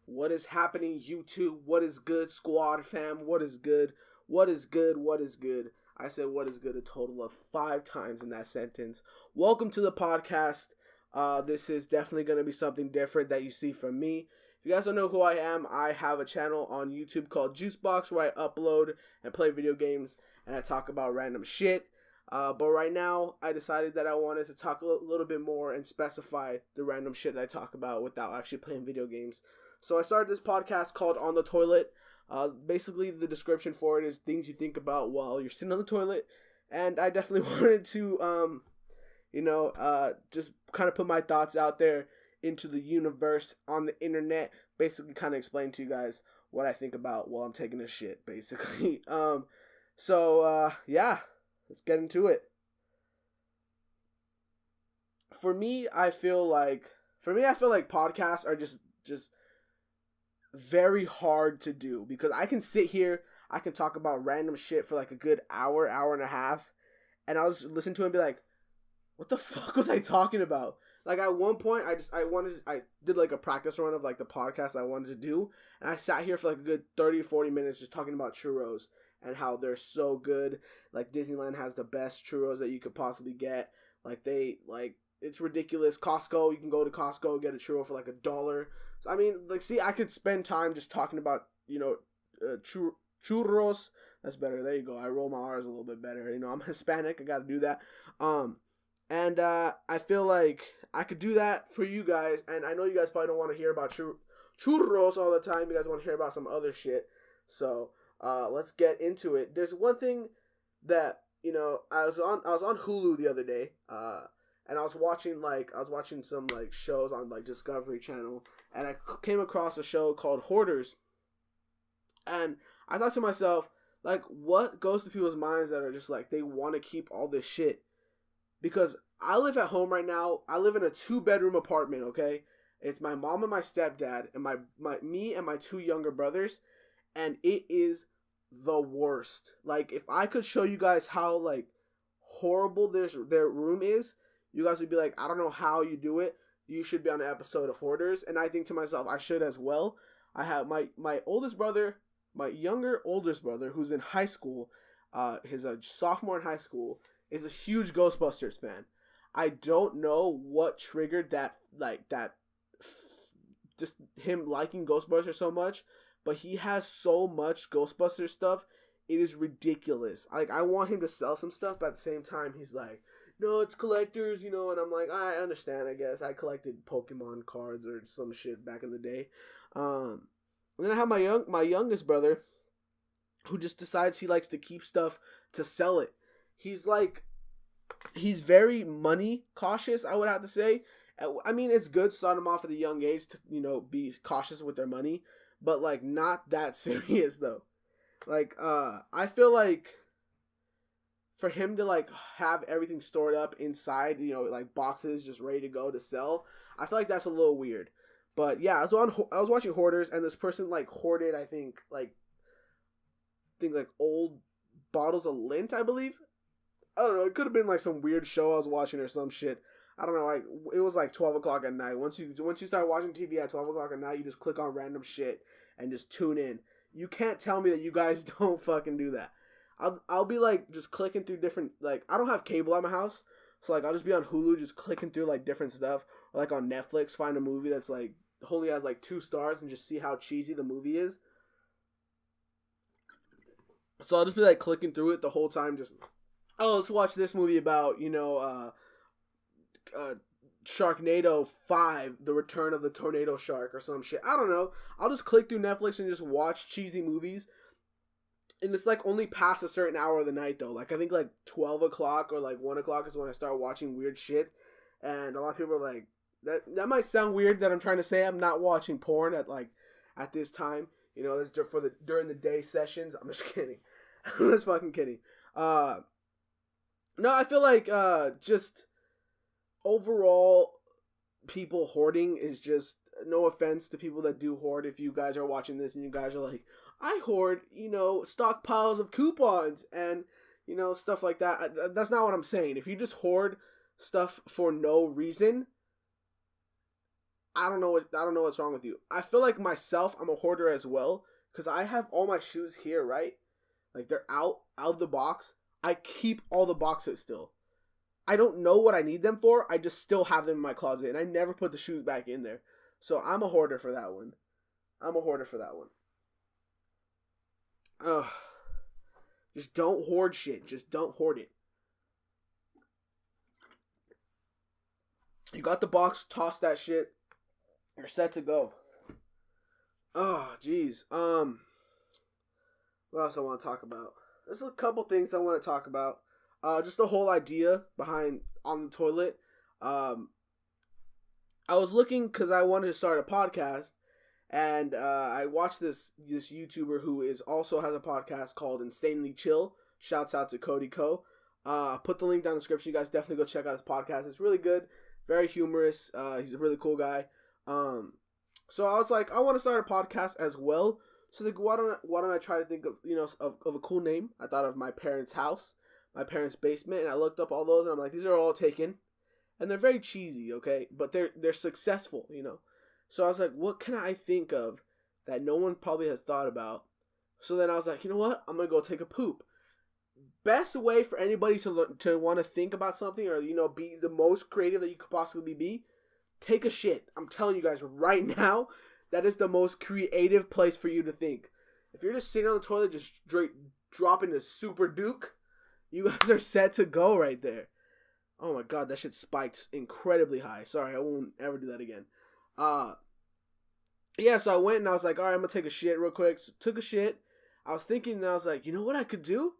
What is happening, YouTube? What is good, squad fam? What is good? What is good? What is good? I said what is good a total of 5 times in that sentence. Welcome to the podcast. This is definitely going to be something different that you see from me. If you guys don't know who I am, I have a channel on YouTube called Juicebox where I upload and play video games and I talk about random shit. But right now, I decided that I wanted to talk a little bit more and specify the random shit that I talk about without actually playing video games. So I started this podcast called On the Toilet. Basically, the description for it is things you think about while you're sitting on the toilet. And I definitely wanted to, just kind of put my thoughts out there into the universe on the internet. Basically, kind of explain to you guys what I think about while I'm taking a shit, basically. Yeah, let's get into it. For me, I feel like podcasts are just very hard to do because I can sit here, I can talk about random shit for like a good hour, hour and a half, and I'll just listen to it and be like, what the fuck was I talking about? Like at one point, I did like a practice run of like the podcast I wanted to do, and I sat here for like a good 30, 40 minutes just talking about churros and how they're so good. Like Disneyland has the best churros that you could possibly get. It's ridiculous. Costco, you can go to Costco, get a churro for like $1. So, I mean, I could spend time just talking about, churros. That's better. There you go. I roll my R's a little bit better. I'm Hispanic. I got to do that. I feel like I could do that for you guys. And I know you guys probably don't want to hear about churros all the time. You guys want to hear about some other shit. So, let's get into it. There's one thing that, I was on Hulu the other day. And I was watching some like shows on like Discovery Channel, and I came across a show called Hoarders. And I thought to myself, like, what goes through people's minds that are just like they want to keep all this shit? Because I live at home right now. I live in a 2-bedroom apartment, okay? It's my mom and my stepdad and me and my 2 younger brothers, and it is the worst. Like, if I could show you guys how like horrible their room is, you guys would be like, I don't know how you do it. You should be on an episode of Hoarders. And I think to myself, I should as well. I have my oldest brother, my younger oldest brother, who's in high school. He's a sophomore in high school, is a huge Ghostbusters fan. I don't know what triggered just him liking Ghostbusters so much, but he has so much Ghostbusters stuff. It is ridiculous. Like, I want him to sell some stuff, but at the same time, he's like, no, it's collectors, and I'm like, I understand, I guess. I collected Pokemon cards or some shit back in the day. And then I have my youngest brother, who just decides he likes to keep stuff to sell it. He's very money cautious, I would have to say. I mean, it's good starting them off at a young age to, be cautious with their money, but, like, not that serious, though. Like, I feel like for him to like have everything stored up inside, like boxes just ready to go to sell, I feel like that's a little weird. But yeah, I was watching Hoarders, and this person like hoarded, I think like old bottles of lint, I believe. I don't know. It could have been like some weird show I was watching or some shit. I don't know. Like, it was like 12 o'clock at night. Once you start watching TV at 12 o'clock at night, you just click on random shit and just tune in. You can't tell me that you guys don't fucking do that. I'll be like just clicking through different, like, I don't have cable at my house, so like I'll just be on Hulu just clicking through like different stuff, or like on Netflix find a movie that's like only has like 2 stars and just see how cheesy the movie is. So I'll just be like clicking through it the whole time, just, oh, let's watch this movie about Sharknado 5, The Return of the Tornado Shark or some shit. I don't know. I'll just click through Netflix and just watch cheesy movies. And it's like only past a certain hour of the night though. Like I think like 12 o'clock or like 1 o'clock is when I start watching weird shit. And a lot of people are like, that might sound weird that I'm trying to say I'm not watching porn at this time. This during the day sessions. I'm just kidding. I'm just fucking kidding. No, I feel like just overall people hoarding is just, no offense to people that do hoard. If you guys are watching this and you guys are like, I hoard, stockpiles of coupons and, stuff like that. That's not what I'm saying. If you just hoard stuff for no reason, I don't know what's wrong with you. I feel like myself, I'm a hoarder as well, because I have all my shoes here, right? Like they're out of the box. I keep all the boxes still. I don't know what I need them for. I just still have them in my closet, and I never put the shoes back in there. So I'm a hoarder for that one. Ugh. Just don't hoard shit. Just don't hoard it. You got the box, toss that shit. You're set to go. Oh, jeez. What else I want to talk about? There's a couple things I want to talk about. Just the whole idea behind On the Toilet. I was looking because I wanted to start a podcast, and I watched this YouTuber who also has a podcast called Insanely Chill. Shouts out to Cody Co. Put the link down in the description. You guys definitely go check out his podcast. It's really good, very humorous. He's a really cool guy. So I was like, I want to start a podcast as well. So like, why don't I try to think of of a cool name? I thought of my parents' house, my parents' basement, and I looked up all those, and I'm like, these are all taken, and they're very cheesy, okay, but they're successful, So I was like, what can I think of that no one probably has thought about? So then I was like, you know what? I'm gonna go take a poop. Best way for anybody to want to think about something or be the most creative that you could possibly be, take a shit. I'm telling you guys right now, that is the most creative place for you to think. If you're just sitting on the toilet, just straight dropping a super duke, you guys are set to go right there. Oh my god, that shit spiked incredibly high. Sorry, I won't ever do that again. Yeah, so I went and I was like, alright, I'm gonna take a shit real quick. So took a shit. I was thinking and I was like, you know what I could do?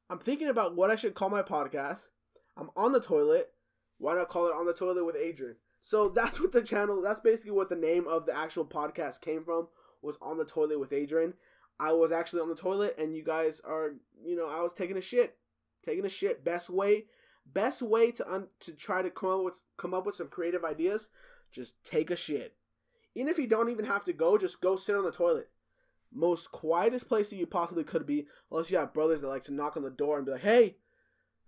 I'm thinking about what I should call my podcast. I'm on the toilet. Why not call it On the Toilet with Adrian? So that's what that's basically what the name of the actual podcast came from, was On the Toilet with Adrian. I was actually on the toilet and you guys are, I was taking a shit. Best way to try to come up with some creative ideas, just take a shit. Even if you don't even have to go, just go sit on the toilet. Most quietest place that you possibly could be, unless you have brothers that like to knock on the door and be like, hey,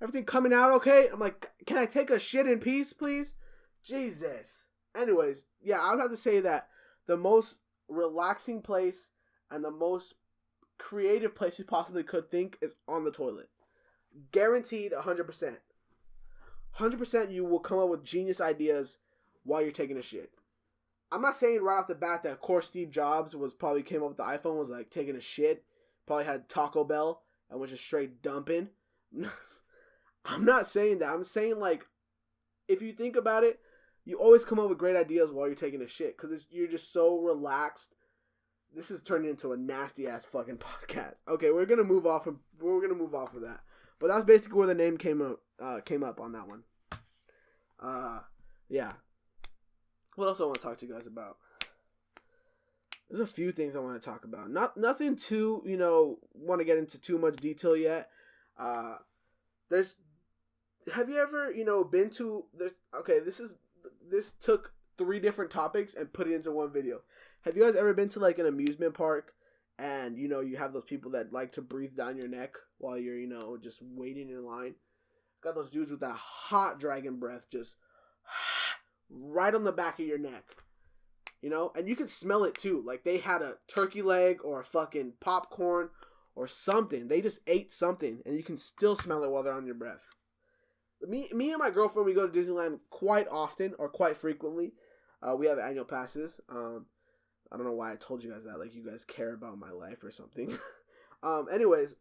everything coming out okay? I'm like, can I take a shit in peace, please? Jesus. Anyways, yeah, I would have to say that the most relaxing place and the most creative place you possibly could think is on the toilet. Guaranteed 100%. 100% you will come up with genius ideas while you're taking a shit. I'm not saying right off the bat that, of course, Steve Jobs came up with the iPhone, was like taking a shit, probably had Taco Bell and was just straight dumping. I'm not saying that. I'm saying, like, if you think about it, you always come up with great ideas while you're taking a shit because you're just so relaxed. This is turning into a nasty ass fucking podcast. Okay, we're gonna move off of that. But that's basically where the name came up on that one. Yeah. What else I want to talk to you guys about? There's a few things I want to talk about. Nothing too, want to get into too much detail yet. Have you ever, been to this took 3 different topics and put it into one video. Have you guys ever been to like an amusement park and you have those people that like to breathe down your neck while you're, just waiting in line? Got those dudes with that hot dragon breath just right on the back of your neck. And you can smell it too. Like they had a turkey leg or a fucking popcorn or something. They just ate something and you can still smell it while they're on your breath. Me and my girlfriend, we go to Disneyland quite often or quite frequently. We have annual passes. I don't know why I told you guys that. Like you guys care about my life or something. Anyways,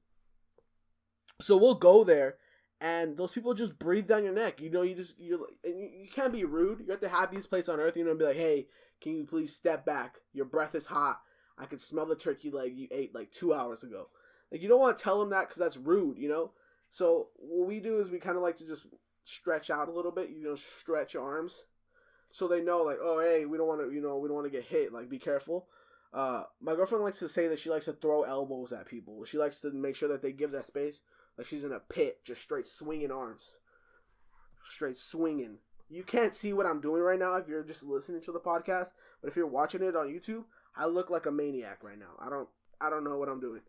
so we'll go there, and those people just breathe down your neck. You can't be rude. You're at the happiest place on earth. Be like, hey, can you please step back? Your breath is hot. I can smell the turkey leg you ate like 2 hours ago. Like you don't want to tell them that because that's rude. So what we do is we kind of like to just stretch out a little bit. Stretch your arms, so they know like, oh hey, we don't want to get hit. Like be careful. My girlfriend likes to say that she likes to throw elbows at people. She likes to make sure that they give that space. Like she's in a pit, just straight swinging arms, straight swinging. You can't see what I'm doing right now if you're just listening to the podcast, but if you're watching it on YouTube, I look like a maniac right now. I don't know what I'm doing.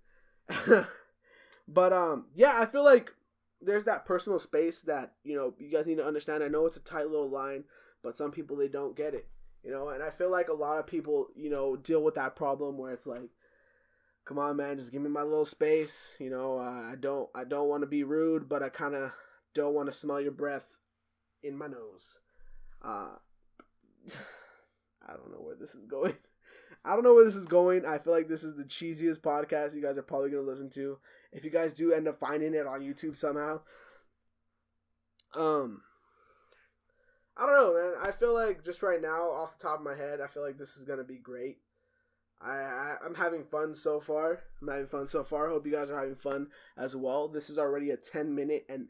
But yeah, I feel like there's that personal space that you guys need to understand. I know it's a tight little line, but some people they don't get it. You know, and I feel like a lot of people, you know, deal with that problem where it's like, come on, man, just give me my little space. You know, I don't want to be rude, but I kind of don't want to smell your breath in my nose. I don't know where this is going. I don't know where this is going. I feel like this is the cheesiest podcast you guys are probably going to listen to. If you guys do end up finding it on YouTube somehow. I don't know, man. I feel like just right now, off the top of my head, I feel like this is going to be great. I'm having fun so far. Hope you guys are having fun as well. This is already a 10-minute and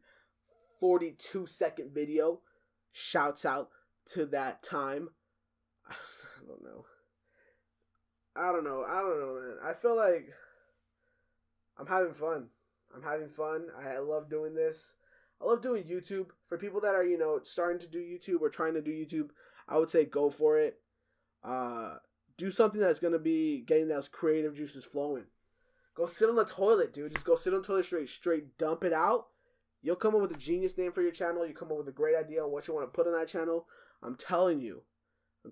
42-second video. Shouts out to that time. I don't know, man. I feel like I'm having fun. I love doing this. I love doing YouTube. For people that are, you know, starting to do YouTube or trying to do YouTube, I would say go for it. Do something that's going to be getting those creative juices flowing. Go sit on the toilet, dude. Just go sit on the toilet straight dump it out. You'll come up with a genius name for your channel. You come up with a great idea on what you want to put on that channel. I'm telling you. Go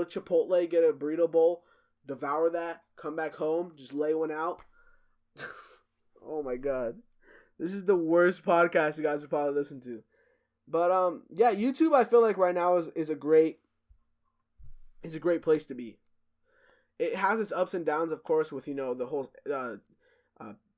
to Chipotle, get a burrito bowl, devour that, come back home, just lay one out. Oh my God. This is the worst podcast you guys would probably listen to. But yeah, YouTube I feel like right now is a great place to be. It has its ups and downs, of course, with, you know, the whole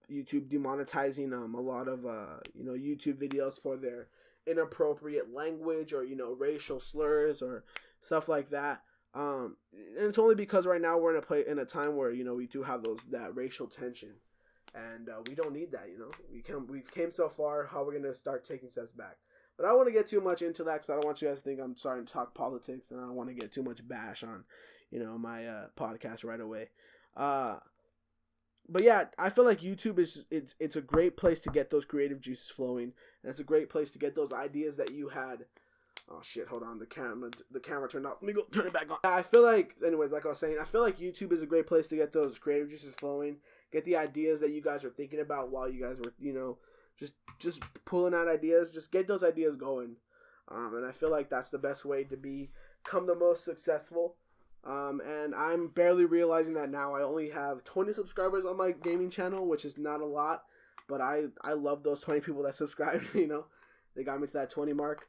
YouTube demonetizing a lot of you know, YouTube videos for their inappropriate language or, you know, racial slurs or stuff like that. And it's only because right now we're in a time where, you know, we do have that racial tension, and we don't need that. You know, we've came so far. How we're gonna start taking steps back? But I don't want to get too much into that because I don't want you guys to think I'm starting to talk politics, and I don't want to get too much bash on, you know, my podcast right away. But yeah, I feel like YouTube it's a great place to get those creative juices flowing, and it's a great place to get those ideas that you had. Oh shit, hold on, the camera turned off. Let me go turn it back on. I feel like, anyways, like I was saying, I feel like YouTube is a great place to get those creative juices flowing, get the ideas that you guys are thinking about while you guys were, you know, just pulling out ideas, just get those ideas going. And I feel like that's the best way to become the most successful. And I'm barely realizing that now. I only have 20 subscribers on my gaming channel, which is not a lot, but I love those 20 people that subscribe. You know, they got me to that 20 mark.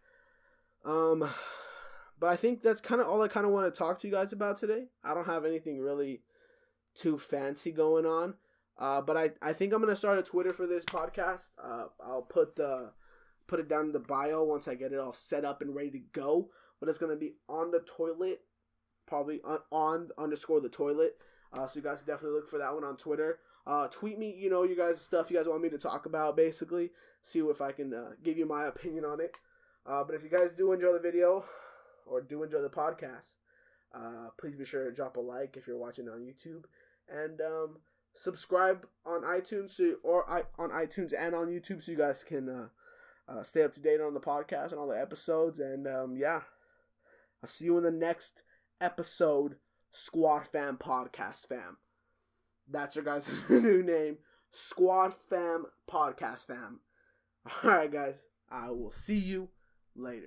But I think that's kind of all I kind of want to talk to you guys about today. I don't have anything really too fancy going on. But I think I'm gonna start a Twitter for this podcast. I'll put it down in the bio once I get it all set up and ready to go. But it's gonna be on the toilet, probably on _ the toilet. So you guys definitely look for that one on Twitter. Tweet me, you know, you guys stuff you guys want me to talk about, basically. See if I can give you my opinion on it. But if you guys do enjoy the video or do enjoy the podcast, please be sure to drop a like if you're watching on YouTube, and subscribe on iTunes on iTunes and on YouTube so you guys can stay up to date on the podcast and all the episodes. And yeah, I'll see you in the next episode. Squad Fam Podcast Fam. That's your guys' new name. Squad Fam Podcast Fam. All right, guys. I will see you later.